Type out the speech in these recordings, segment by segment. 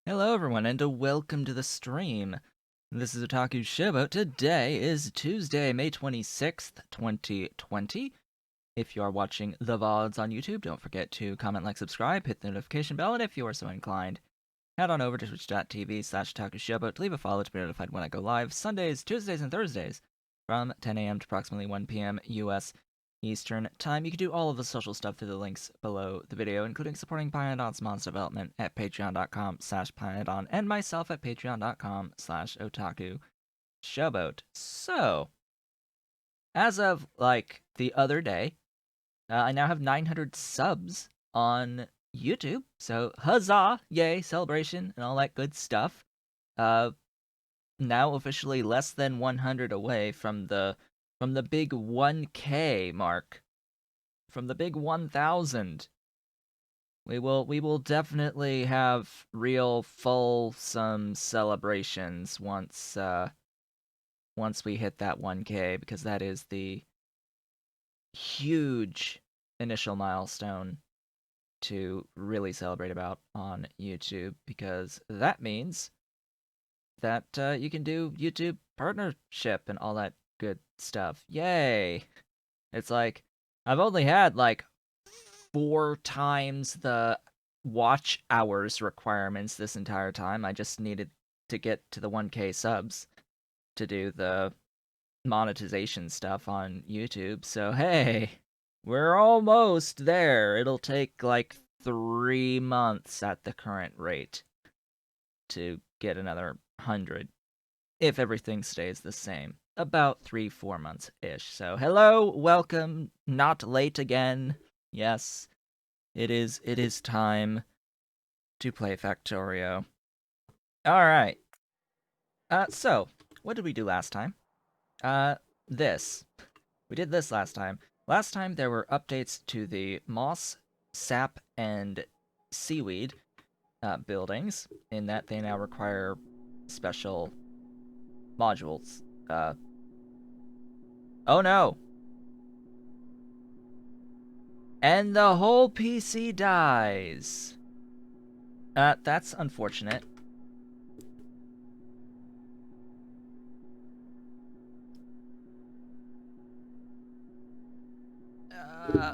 Hello everyone and welcome to the stream. This is Otaku Showboat. Today is Tuesday, May 26th, 2020. If you are watching the VODs on YouTube, don't forget to comment, like, subscribe, hit the notification bell, and if you are so inclined, head on over to twitch.tv/OtakuShowboat to leave a follow to be notified when I go live Sundays, Tuesdays, and Thursdays from 10 a.m. to approximately 1 p.m. US Eastern Time. You can do all of the social stuff through the links below the video, including supporting Pyadon's monster development at patreon.com/Pyadon and myself at patreon.com/Otaku Showboat. So, as of the other day, I now have 900 subs on YouTube. So, huzzah, yay, celebration, and all that good stuff. Now officially less than 100 away from the big 1K mark, from the big 1,000. We will definitely have real fulsome celebrations once we hit that 1K, because that is the huge initial milestone to really celebrate about on YouTube, because that means that you can do YouTube partnership and all that good stuff. Yay! It's like, I've only had 4 times the watch hours requirements this entire time. I just needed to get to the 1K subs to do the monetization stuff on YouTube. So hey, we're almost there. It'll take 3 months at the current rate to get another 100 if everything stays the same. About 3-4 months-ish. So hello, welcome, not late again. Yes, it is time to play Factorio. Alright. So, what did we do last time? This. We did this last time. Last time there were updates to the moss, sap, and seaweed buildings, in that they now require special modules. Oh no! And the whole PC dies! That's unfortunate.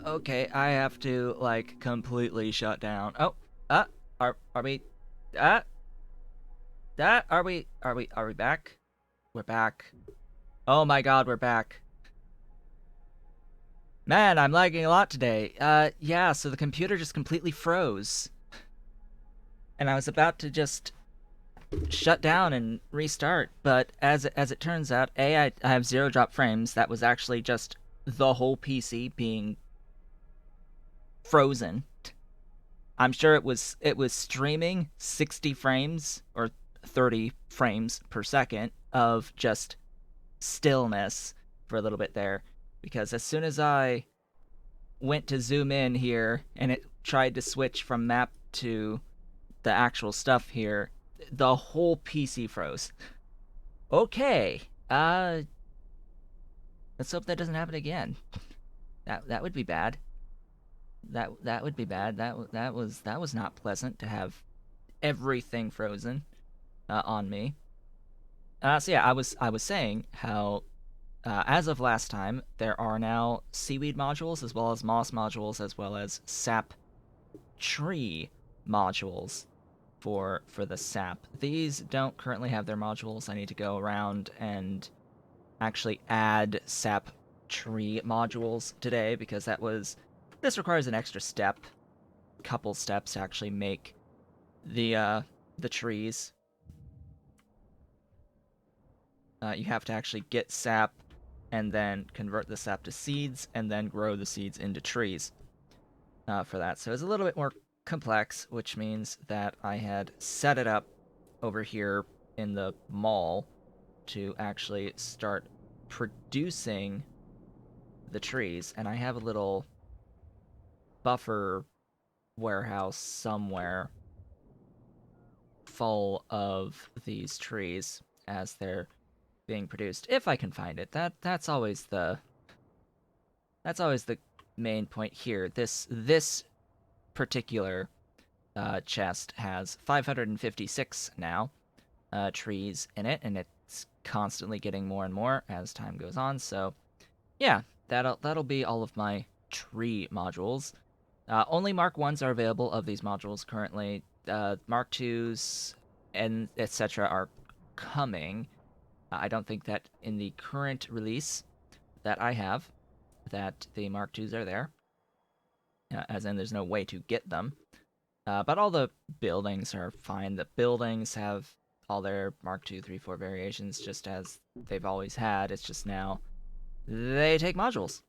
Okay, I have to, completely shut down. Oh, are we, are we back? We're back. Oh my god, we're back. Man, I'm lagging a lot today. Yeah, so the computer just completely froze. And I was about to just shut down and restart, but as it turns out, I have 0 drop frames. That was actually just the whole PC being frozen. I'm sure it was streaming 60 frames or 30 frames per second of just stillness for a little bit there, because as soon as I went to zoom in here and it tried to switch from map to the actual stuff here, the whole PC froze. Okay, let's hope that doesn't happen again. That would be bad. That would be bad. That was not pleasant to have everything frozen on me. So yeah, I was saying how as of last time, there are now seaweed modules, as well as moss modules, as well as sap tree modules for the sap. These don't currently have their modules. I need to go around and actually add sap tree modules today, because this requires an extra step, couple steps to actually make the trees. You have to actually get sap and then convert the sap to seeds, and then grow the seeds into trees for that. So it's a little bit more complex, which means that I had set it up over here in the mall to actually start producing the trees, and I have a little buffer warehouse somewhere full of these trees as they're being produced, if I can find it. That's always the main point here. This particular chest has 556 now trees in it, and it's constantly getting more and more as time goes on. So yeah, that'll be all of my tree modules. Only Mark 1s are available of these modules currently. Mark 2s and etc. are coming. I don't think that in the current release that I have, that the Mark 2s are there. As in, there's no way to get them. But all the buildings are fine. The buildings have all their Mark 2, 3, 4 variations just as they've always had. It's just now they take modules.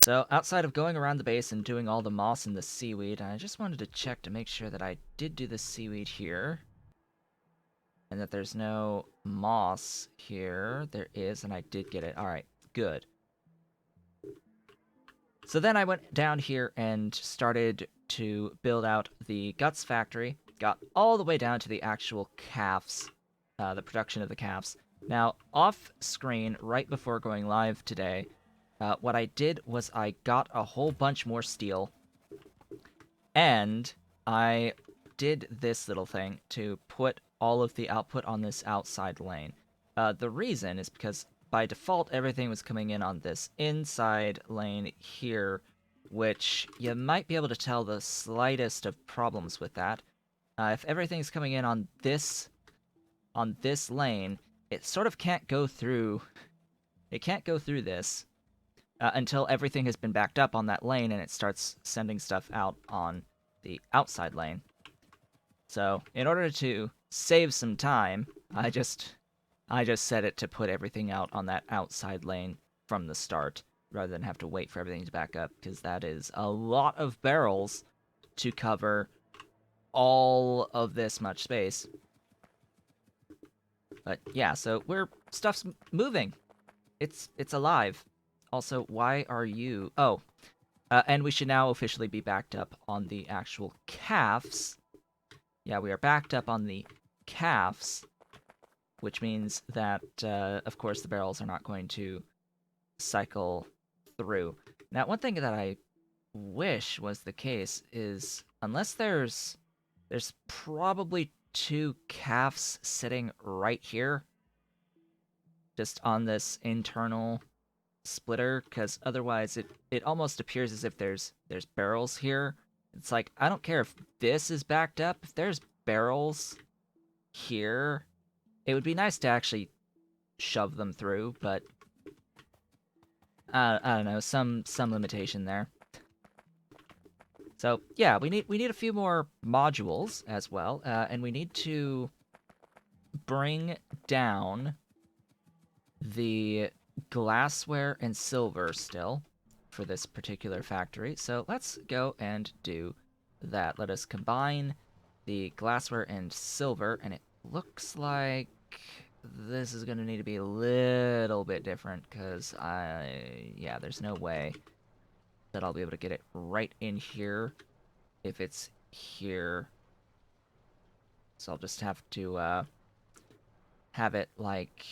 So outside of going around the base and doing all the moss and the seaweed, I just wanted to check to make sure that I did do the seaweed here. And that there's no moss here. There is, and I did get it. Alright, good. So then I went down here and started to build out the guts factory. Got all the way down to the actual calves, the production of the calves. Now, off screen, right before going live today, what I did was I got a whole bunch more steel, and I did this little thing to put all of the output on this outside lane. The reason is because by default everything was coming in on this inside lane here, which you might be able to tell the slightest of problems with that. If everything's coming in on this lane, it sort of can't go through. It can't go through this until everything has been backed up on that lane and it starts sending stuff out on the outside lane. So in order to save some time, I just set it to put everything out on that outside lane from the start, rather than have to wait for everything to back up, because that is a lot of barrels to cover all of this much space. But yeah, so stuff's moving. It's alive. Also, why are you... Oh, and we should now officially be backed up on the actual calves. Yeah, we are backed up on the calves, which means that, of course, the barrels are not going to cycle through. Now, one thing that I wish was the case is, unless there's probably 2 calves sitting right here, just on this internal splitter, because otherwise it almost appears as if there's barrels here. It's like, I don't care if this is backed up, if there's barrels here, it would be nice to actually shove them through, but I don't know, some limitation there. So yeah, we need a few more modules as well, and we need to bring down the glassware and silver still for this particular factory. So let's go and do that. Let us combine the glassware and silver, and it looks like this is going to need to be a little bit different, because yeah, there's no way that I'll be able to get it right in here if it's here. So I'll just have to have it like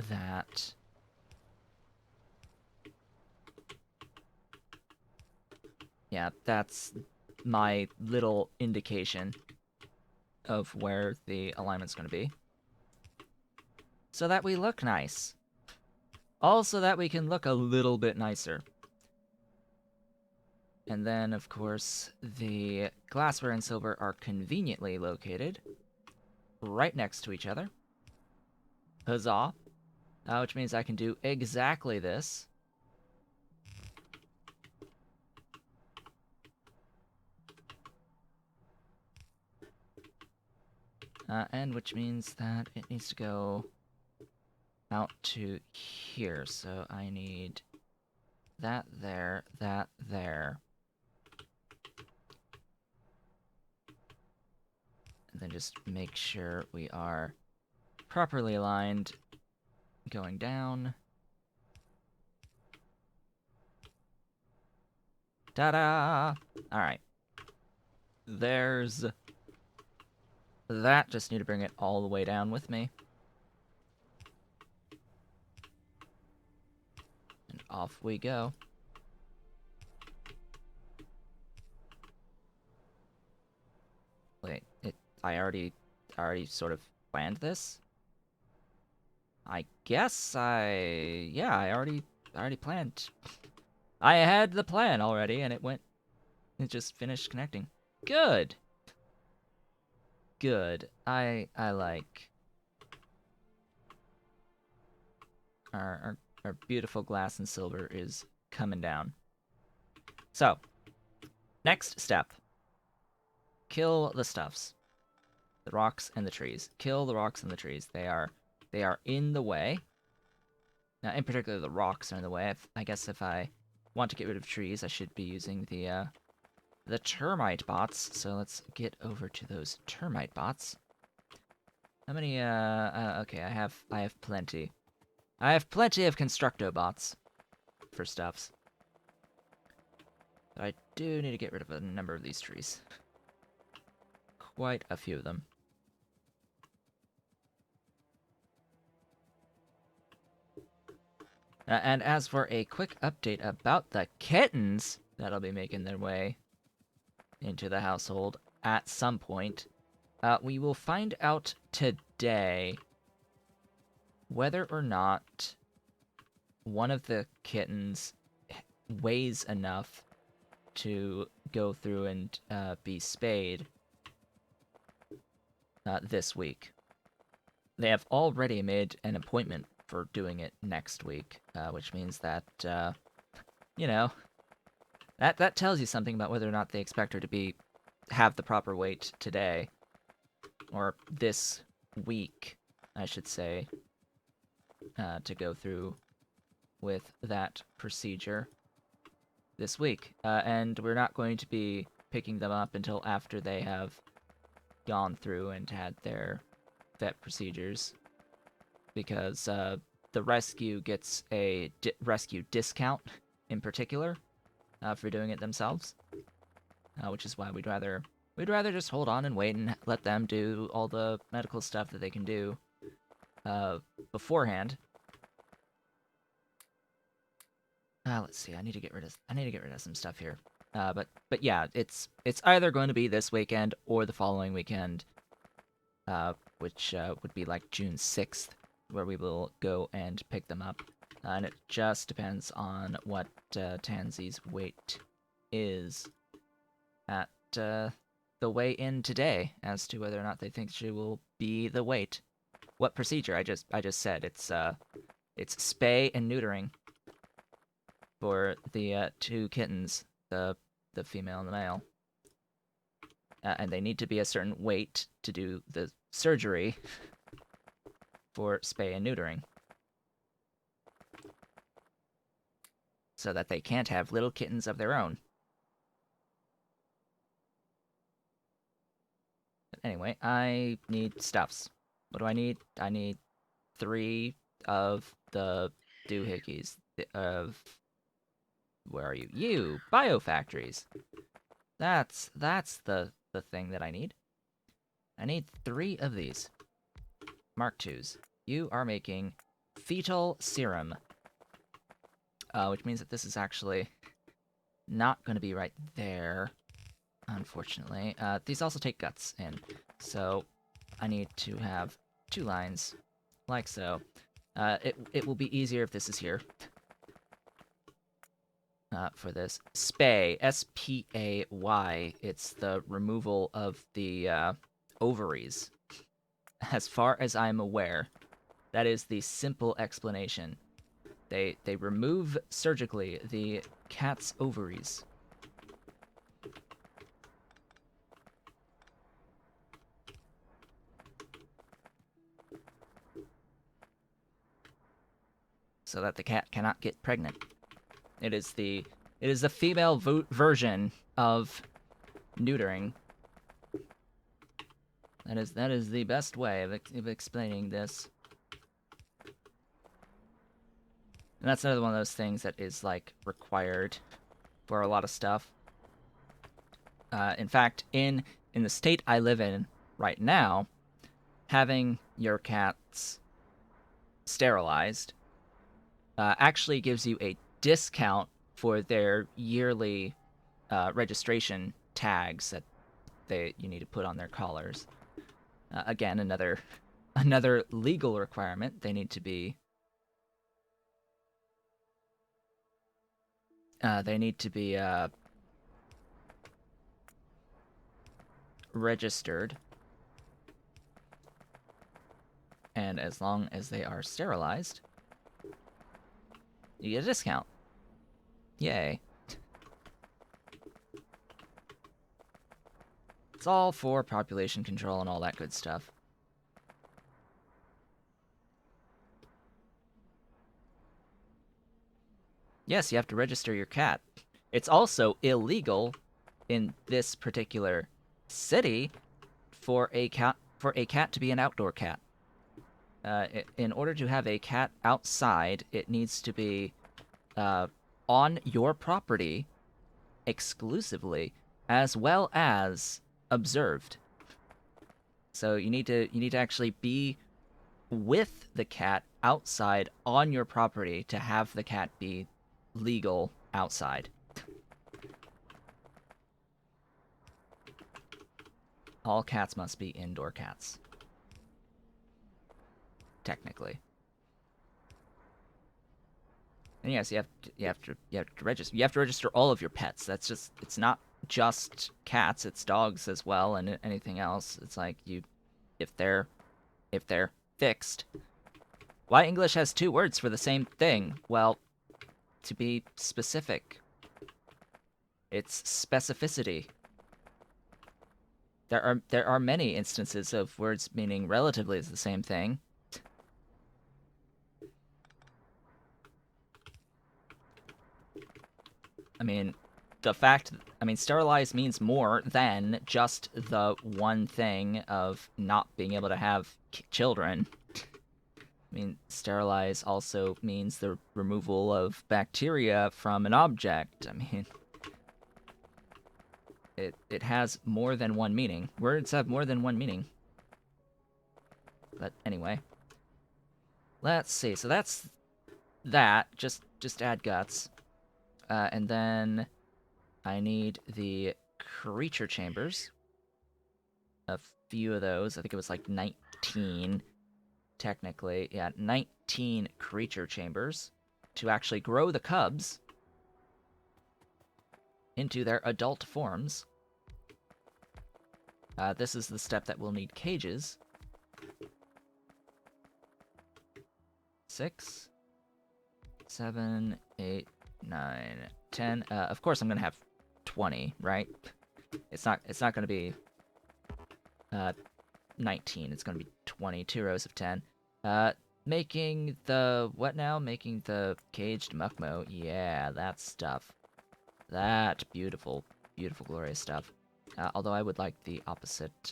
that. Yeah, that's my little indication of where the alignment's going to be. So that we look nice. Also that we can look a little bit nicer. And then, of course, the glassware and silver are conveniently located right next to each other. Huzzah. Which means I can do exactly this. And which means that it needs to go out to here. So I need that there, that there. And then just make sure we are properly aligned going down. Ta-da! Alright. There's that. Just need to bring it all the way down with me. off we go. Wait, I already sort of planned this? I guess yeah, I already planned. I had the plan already, and it just finished connecting. Good. Good. I like our beautiful glass and silver is coming down. So, next step. Kill the stuffs. The rocks and the trees. Kill the rocks and the trees. They are in the way. Now, in particular, the rocks are in the way. I guess if I want to get rid of trees, I should be using the termite bots. So let's get over to those termite bots. How many? Okay, I have plenty. I have plenty of constructo bots for stuffs. But I do need to get rid of a number of these trees. Quite a few of them. And as for a quick update about the kittens that'll be making their way into the household at some point, we will find out today whether or not one of the kittens weighs enough to go through and be spayed this week. They have already made an appointment for doing it next week, which means that, you know, that tells you something about whether or not they expect her to have the proper weight today, or this week, I should say, to go through with that procedure this week. And we're not going to be picking them up until after they have gone through and had their vet procedures, because the rescue gets a rescue discount in particular for doing it themselves, which is why we'd rather just hold on and wait and let them do all the medical stuff that they can do beforehand. Let's see. I need to get rid of some stuff here. But yeah, it's either going to be this weekend or the following weekend, which would be like June 6th, where we will go and pick them up. And it just depends on what Tansy's weight is at the weigh-in today, as to whether or not they think she will be the weight. What procedure? I just said it's spay and neutering for the two kittens, the female and the male. And they need to be a certain weight to do the surgery for spay and neutering, so that they can't have little kittens of their own. But anyway, I need stuffs. What do I need? I need 3 of the doohickeys of... Where are you? You! Biofactories! That's the thing that I need. I need 3 of these. Mark IIs. You are making fetal serum. Which means that this is actually not going to be right there, unfortunately. These also take guts in, so I need to have 2 lines, like so. It will be easier if this is here. For this. Spay, S-P-A-Y, it's the removal of the ovaries. As far as I'm aware, that is the simple explanation. They remove surgically the cat's ovaries. So that the cat cannot get pregnant. It is the female version of neutering. That is the best way of explaining this. And that's another one of those things that is, like, required for a lot of stuff. In fact, in the state I live in right now, having your cats sterilized actually gives you a discount for their yearly registration tags that you need to put on their collars. Again, another legal requirement. They need to be registered, and as long as they are sterilized, you get a discount. Yay. It's all for population control and all that good stuff. Yes, you have to register your cat. It's also illegal in this particular city for a cat to be an outdoor cat. In order to have a cat outside, it needs to be on your property exclusively, as well as observed. So you need to actually be with the cat outside on your property to have the cat be legal outside. All cats must be indoor cats. Technically. And yes, you have to register. You have to register all of your pets. It's not just cats, it's dogs as well and anything else. It's like if they're fixed. Why English has two words for the same thing? Well, to be specific. It's specificity. There are many instances of words meaning relatively the same thing. I mean, sterilize means more than just the one thing of not being able to have children. I mean, sterilize also means the removal of bacteria from an object. I mean, it has more than one meaning. Words have more than one meaning. But anyway, let's see. So that's that. Just add guts, and then I need the creature chambers. A few of those. I think it was like 19, technically. Yeah, 19 creature chambers to actually grow the cubs into their adult forms. This is the step that will need cages. 6, 7, 8, 9, 10. Of course, I'm gonna have 20, right? It's not gonna be 19. It's gonna be 20. 2 rows of 10. Making the what now? Making the caged muckmo. Yeah, that stuff. That beautiful, beautiful, glorious stuff. Although I would like the opposite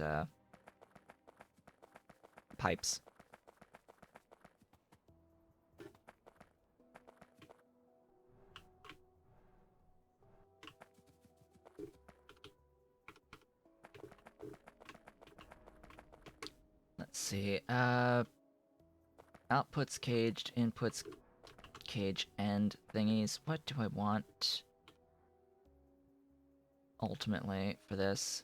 pipes. Let's see. Outputs caged, inputs cage end thingies. What do I want ultimately for this?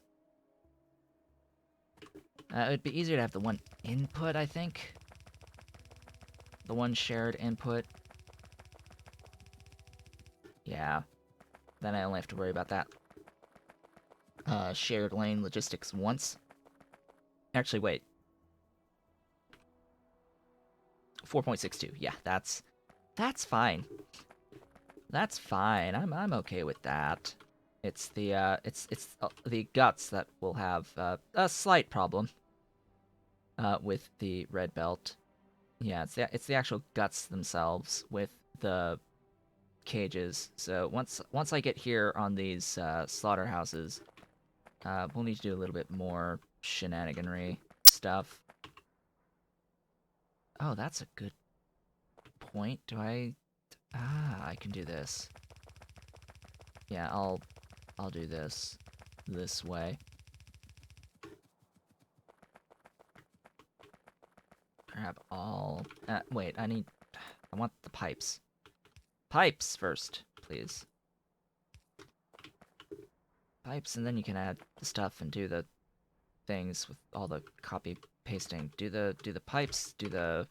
It would be easier to have the one input, I think. The one shared input. Yeah. Then I only have to worry about that shared lane logistics once. Actually, wait. 4.62. Yeah, that's fine. That's fine. I'm okay with that. It's the the guts that will have a slight problem with the red belt. Yeah, it's the actual guts themselves with the cages. So once I get here on these slaughterhouses, we'll need to do a little bit more shenaniganry stuff. Oh, that's a good point. Do I... I can do this. Yeah, I'll do this way. Grab all... wait, I want the pipes. Pipes first, please. Pipes, and then you can add the stuff and do the things with all the copy pasting. Do the pipes, do the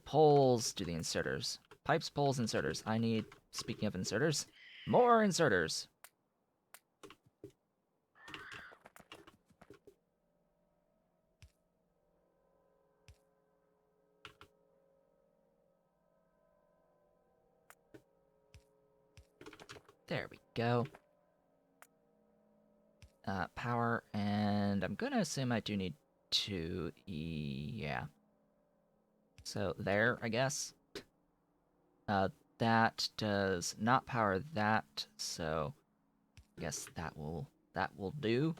poles, do the inserters. Pipes, poles, inserters. I need, speaking of inserters, more inserters. There we go. Power, and I'm gonna assume I do need 2, yeah. So there, I guess. That does not power that, so I guess that will do.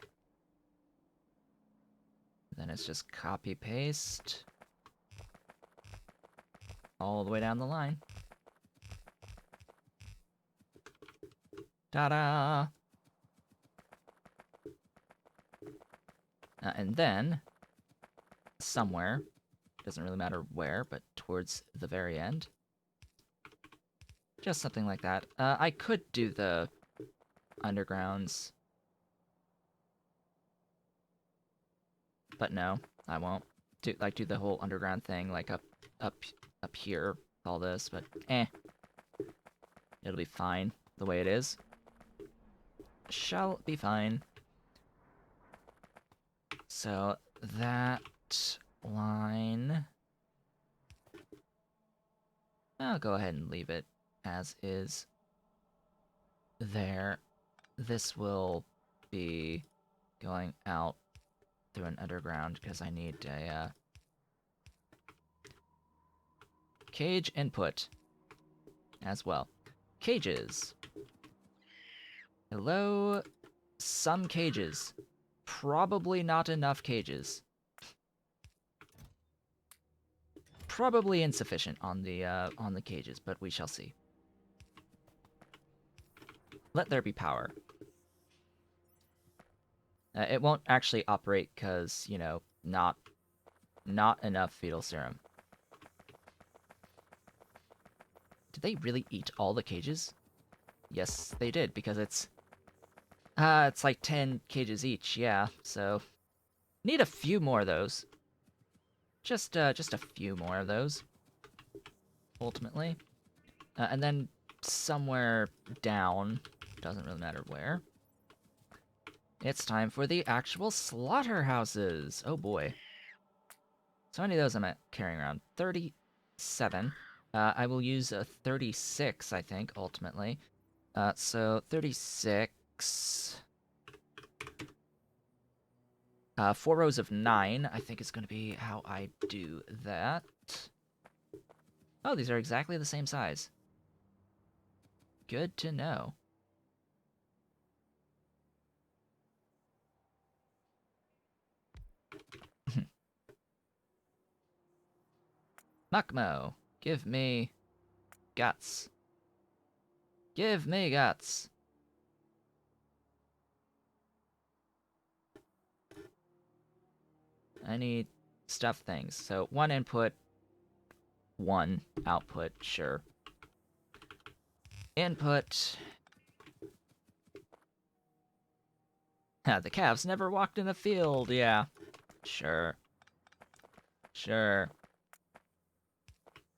Then it's just copy paste all the way down the line. Ta-da! And then somewhere, doesn't really matter where, but towards the very end, just something like that. I could do the undergrounds, but no, I won't. Do the whole underground thing, like up here, all this, but it'll be fine the way it is. Shall be fine. So that line, I'll go ahead and leave it as is there. This will be going out through an underground because I need a cage input as well. Cages. Hello, some cages. Probably not enough cages. Probably insufficient on the cages, but we shall see. Let there be power. It won't actually operate because, you know, not enough fetal serum. Did they really eat all the cages? Yes, they did, because it's like 10 cages each, yeah, so need a few more of those. Just a few more of those, ultimately. And then somewhere down, doesn't really matter where, it's time for the actual slaughterhouses. Oh boy. So how many of those am I carrying around? 37. I will use a 36, I think, ultimately. So 36. 4 rows of 9, I think is going to be how I do that. Oh, these are exactly the same size. Good to know. Makmo, give me guts. Give me guts. I need stuff things. So 1 input, 1 output, sure. Input. The calves never walked in a field, yeah. Sure. Sure.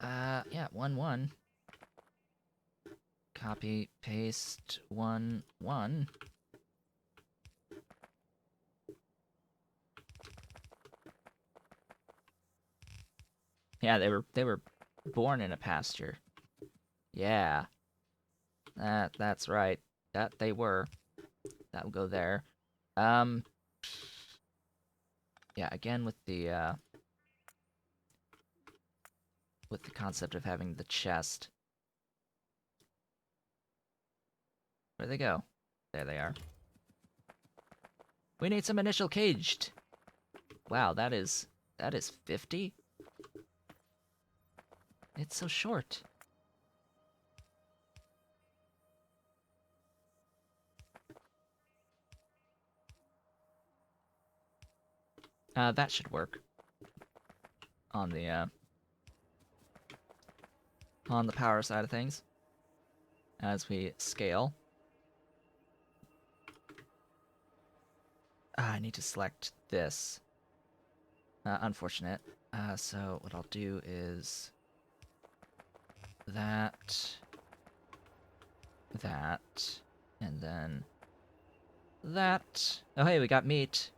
Yeah, 1, 1. Copy, paste, 1, 1. Yeah, they were born in a pasture. Yeah. That's right. That they were. That will go there. Yeah, again with the concept of having the chest. Where'd they go? There they are. We need some initial caged. Wow, that is 50? It's so short. That should work. On the power side of things. as we scale. I need to select this. Unfortunate. So what I'll do is that, and then that. Oh hey, we got meat.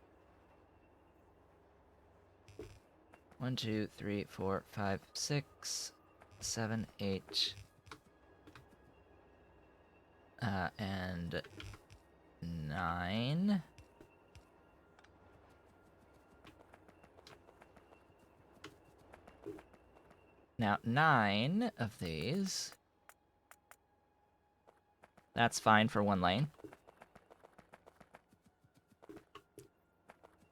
1, 2, 3, 4, 5, 6, 7, 8, and 9. Now, 9 of these. That's fine for one lane.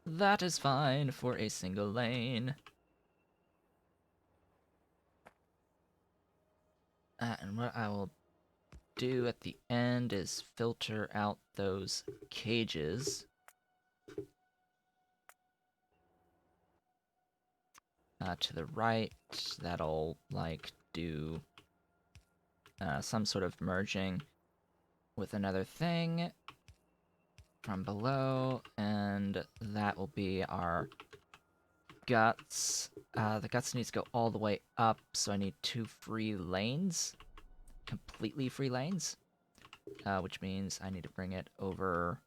That is fine for a single lane. And what I will do at the end is filter out those cages. To the right, that'll, like, do some sort of merging with another thing from below, and that will be our guts. The guts needs to go all the way up, so I need 2 free lanes. Completely free lanes. Which means I need to bring it over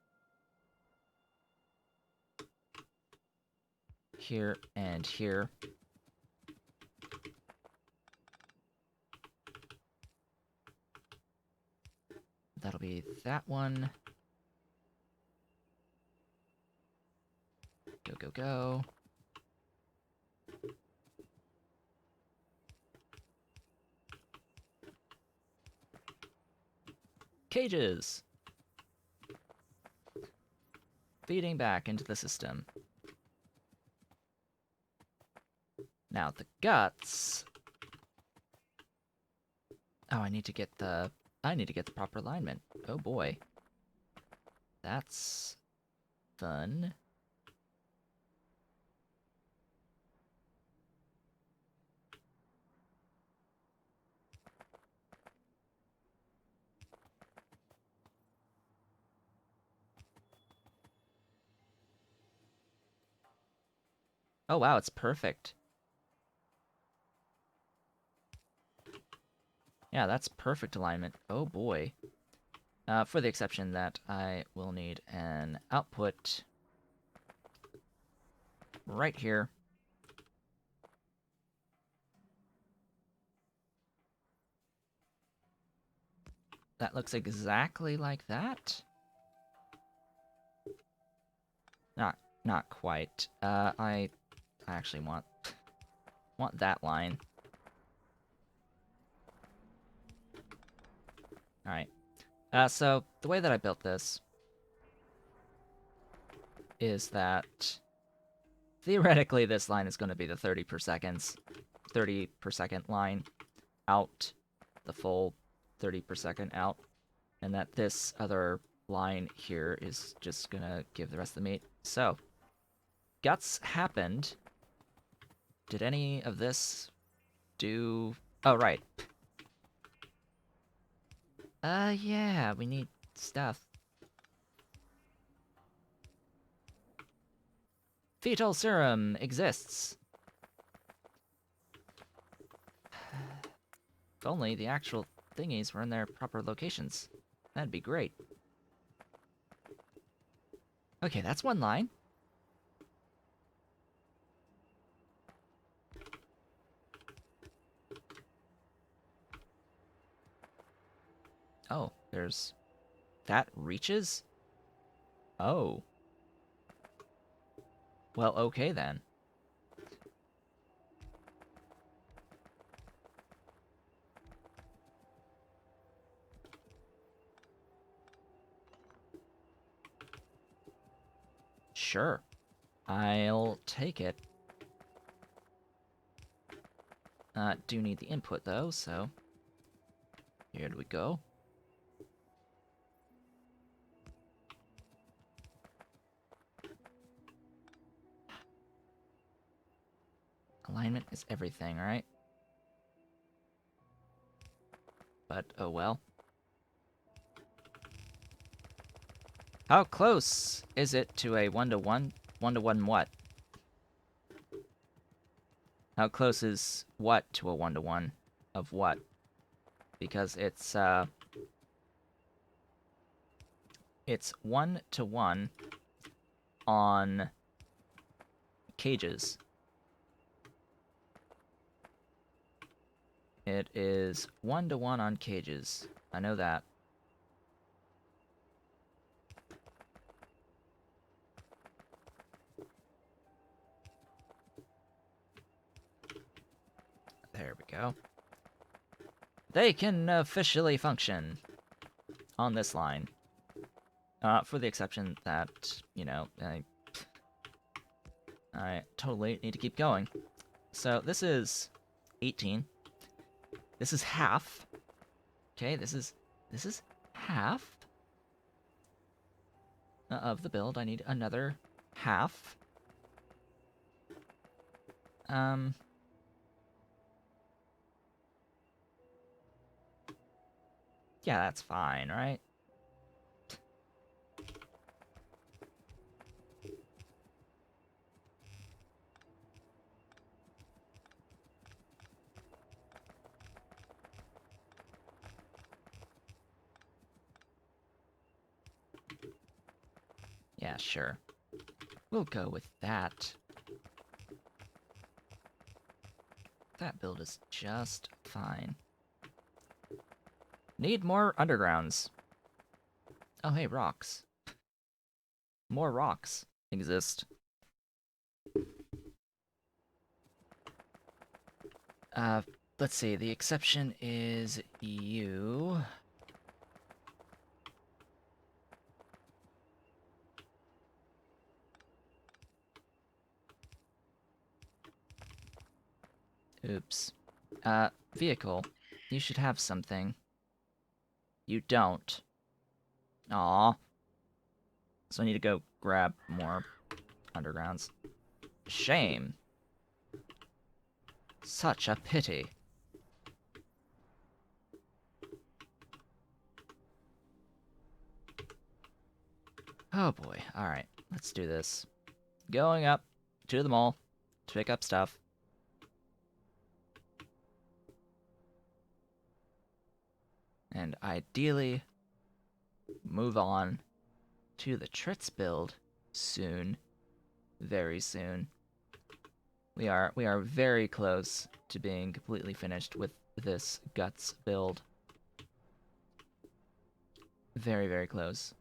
here and here. That'll be that one. Go, go, go. Cages! Feeding back into the system. Now the guts. Oh, I need to get the proper alignment. Oh boy. That's fun. Oh wow, it's perfect. Yeah, that's perfect alignment. Oh boy. For the exception that I will need an output right here. That looks exactly like that. Not quite. I actually want that line. All right. So the way that I built this is that theoretically this line is going to be the 30 per second line out, the full 30 per second out, and that this other line here is just gonna give the rest of the meat. So, guts happened. Did any of this do... Oh, right. Yeah, we need stuff. Fetal serum exists. If only the actual thingies were in their proper locations. That'd be great. Okay, that's one line. Oh, there's... That reaches? Oh. Well, okay then. Sure. I'll take it. Do need the input though, so here we go. Alignment is everything, right? But oh well. How close is it to a 1-to-1? 1-to-1 what? How close is what to a 1-to-1 of what? Because it's 1-to-1 on cages. It is 1-to-1 on cages. I know that. There we go. They can officially function on this line. For the exception that, you know, I totally need to keep going. So this is 18. This is half. Okay, this is half of the build. I need another half. Yeah, that's fine, right? Yeah, sure. We'll go with that. That build is just fine. Need more undergrounds. Oh, hey, rocks. More rocks exist. Let's see. The exception is you. Oops. Vehicle. You should have something. You don't. Aw. So I need to go grab more undergrounds. Shame. Such a pity. Oh boy. Alright, let's do this. Going up to the mall to pick up stuff. And ideally, move on to the Trits build soon. Very soon. We are very close to being completely finished with this Guts build. Very, very close.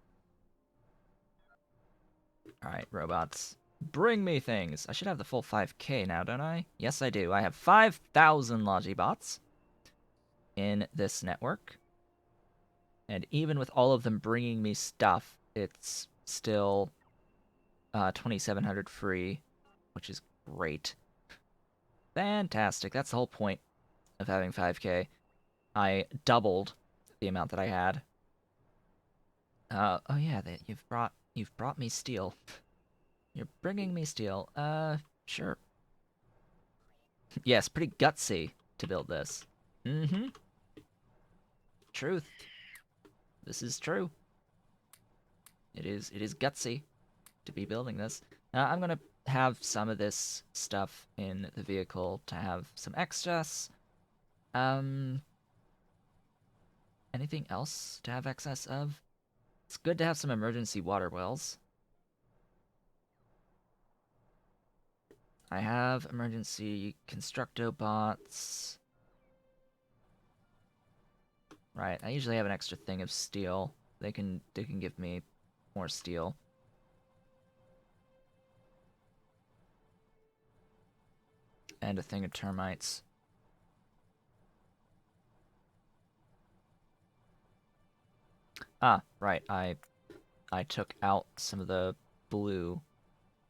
Alright, robots. Bring me things! I should have the full 5k now, don't I? Yes, I do. I have 5,000 Logibots in this network. And even with all of them bringing me stuff, it's still 2,700 free, which is great. Fantastic. That's the whole point of having 5k. I doubled the amount that I had. Oh yeah, you've brought me steel. You're bringing me steel. Sure. Yes, pretty gutsy to build this. Mm-hmm. Truth. This is true. It is gutsy to be building this. I'm gonna have some of this stuff in the vehicle to have some excess. Anything else to have excess of? It's good to have some emergency water wells. I have emergency constructobots. Right, I usually have an extra thing of steel. They can give me more steel. And a thing of termites. Ah, right, I took out some of the blue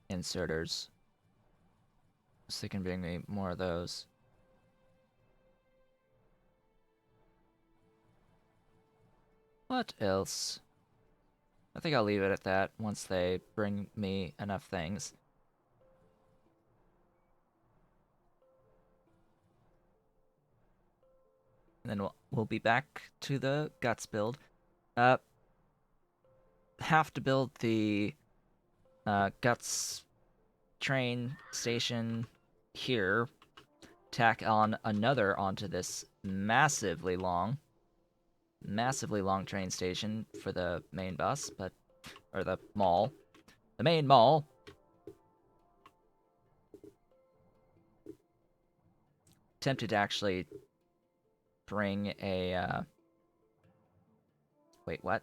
inserters. So they can bring me more of those. What else? I think I'll leave it at that once they bring me enough things. And then we'll be back to the Guts build. have to build the guts train station here, tack on another onto this massively long train station for the main bus, or the mall. The main mall. Tempted to actually bring a, wait, what?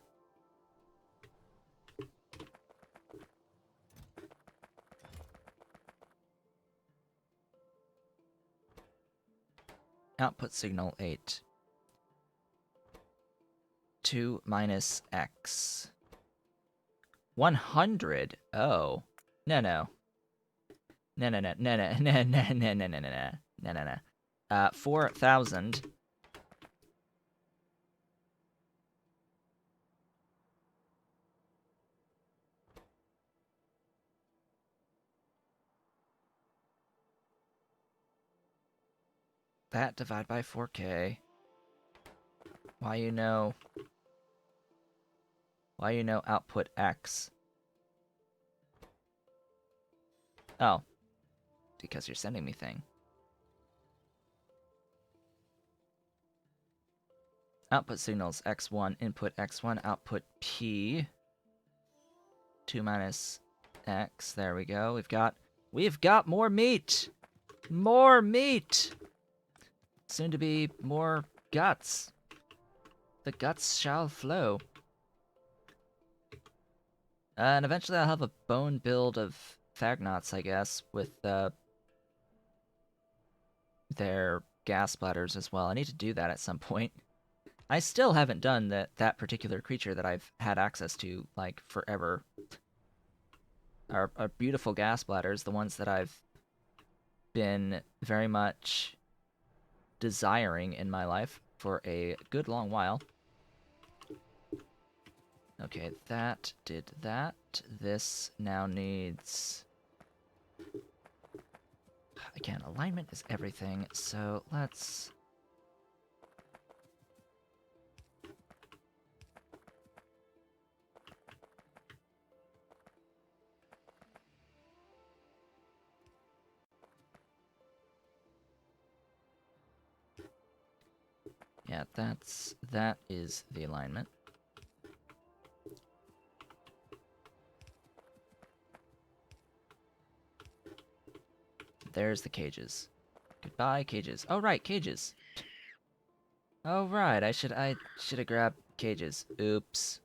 Output signal 8. 2 minus X. 100? Oh. No, no. No, no, no, no, no, no, no, no, no, no, no, no, no, no. 4,000. That divide by 4K. Why you know output X? Oh. Because you're sending me thing. Output signals X1, input X1, output P. 2 minus X. There we go. We've got more meat! More meat! Soon to be more guts. The guts shall flow. And eventually I'll have a bone build of Fagnots, I guess, with their gas bladders as well. I need to do that at some point. I still haven't done that particular creature that I've had access to, like, forever. Our beautiful gas bladders, the ones that I've been very much desiring in my life for a good long while. Okay, that did that. This now needs... Again, alignment is everything, so let's... Yeah, that is the alignment. There's the cages. Goodbye, cages. Oh, right, cages. Oh, right, I should have grabbed cages. Oops.